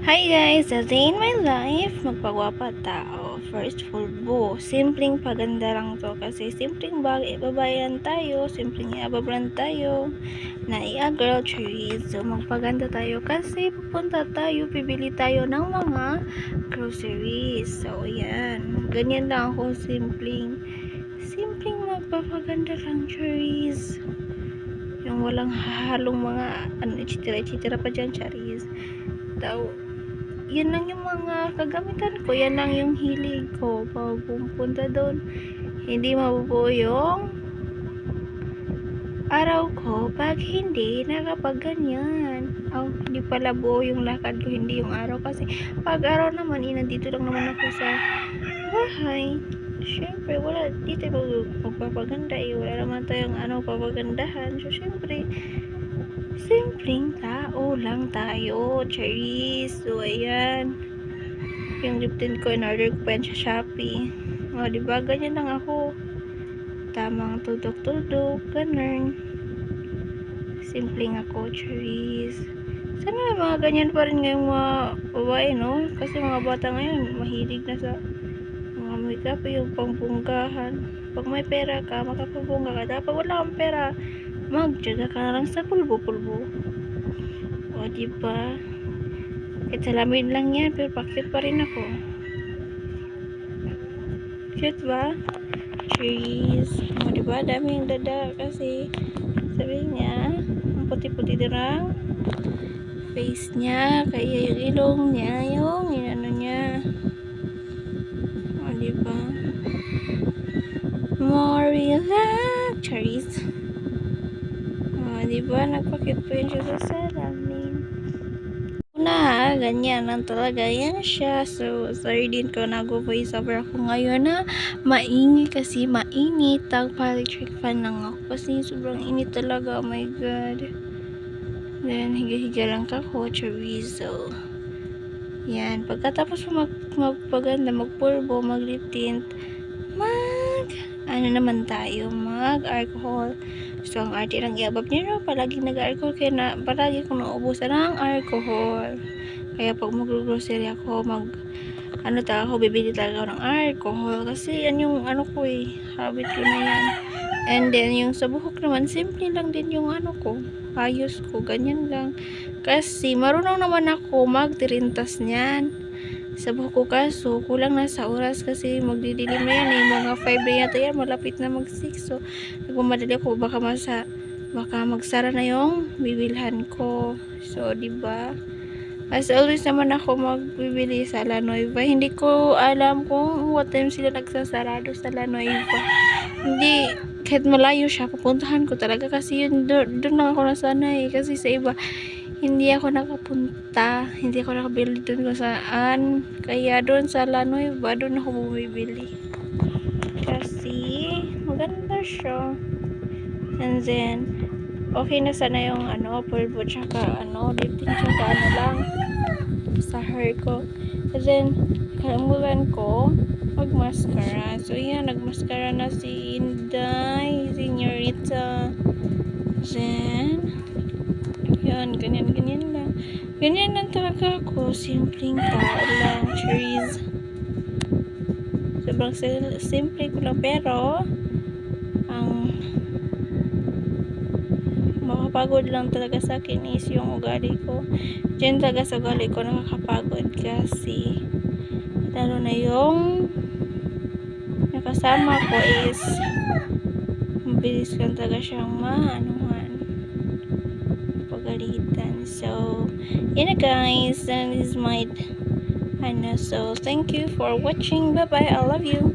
Hi guys! A day in my life, magpagwapa tao. First, fulbo. Simpleng paganda lang to kasi simpleng babae lang tayo, simpleng iabab lang tayo. Naiya girl trees. So, magpaganda tayo kasi pupunta tayo, pibili tayo ng mga groceries. So, yan. Ganyan lang ako, simpleng magpapaganda lang trees. Yung walang halong mga chitira pa dyan, charis. Tao, yan lang yung mga kagamitan ko, yan lang yung hilig ko pag pupunta doon. Hindi mabubuo yung araw ko pag hindi nakapagganyan. Hindi pala buo yung lakad ko, hindi yung araw, kasi pag araw naman, nandito lang naman ako sa bahay. Syempre wala dito magpapaganda wala naman tayong papagandahan. So syempre simpleng tao lang tayo, cherries. So ayan, yung lip tint ko, in-order ko pa yan sa Shopee. O, diba? Ganyan lang ako. Tamang tutok-tutok, ganun. Simpleng ako, cherries. Sana may mga ganyan pa rin ngayong mga babae, no? Kasi mga bata ngayon, mahilig na sa mga makeup, yung pangbunggahan. Pag may pera ka, makapabungga ka. Dapat wala kang pera, magtyaga ka na lang sa pulbo-pulbo. O, diba? Kahit salamin lang yan, pero pa-cute pa rin ako. Cute ba? Cheese. O, diba? Dami yung dada kasi sabi niya, ang puti-puti dirang face niya, kaya yung ilong niya, yung ano niya. O, diba? More relax. Cheese. O, diba? Nagpa-cute pa yun siya sa salamin. Na ganyan lang talaga yan siya. So sorry din ko nag-voice over ako ngayon na mainit kasi mainit. Tag-electric fan lang ako kasi sobrang init talaga. Oh my god. Then higa-higa lang ako, chorizo. Yan, pagkatapos magpaganda, magpulbo, mag-lip tint, ano naman tayo, mag-alcohol. So, ang arte lang iabab niyo, palagi nag-alcohol, kaya palagi kong naubusan ng alcohol. Kaya pag mag-grocery ako, bibili talaga ako ng alcohol. Kasi yan yung ko habit ko na yan. And then, yung sa buhok naman, simple lang din yung ko, ayos ko, ganyan lang. Kasi, marunong naman ako magtirintas niyan sa buhok ko, kaso kulang na sa oras kasi magdidilim na yan mga 5 na yata yan, malapit na mag 6. So nagmamadali ako, baka magsara na yung bibilhan ko. So diba, as always naman ako magbibili sa La Nueva. Hindi ko alam kung what time sila nagsasarado sa La Nueva. Hindi, kahit malayo siya, pupuntahan ko talaga kasi yun, doon lang ako nasanay. Kasi sa iba hindi ako nakapunta, hindi ako nakabili doon kung saan. Kaya doon sa La Nueva, doon ako bumibili kasi maganda siya. And then okay na sana yung pulbo tsaka lip tint tsaka lang sa hair ko. And then kalimutan ko mag mascara. So yan, nagmascara na si Inday, Señorita. Then yan, ganyan lang. Ganyan lang talaga ako. Simpleng tao lang. Cheese. Sobrang simple ko lang. Pero, ang makapagod lang talaga sa akin is yung ugali ko. Diyan talaga sa ugali ko nakakapagod kasi lalo na yung nakasama ko is mabilis lang talaga siyang pagalitan. So, yun na guys. That is my so thank you for watching. Bye bye. I love you.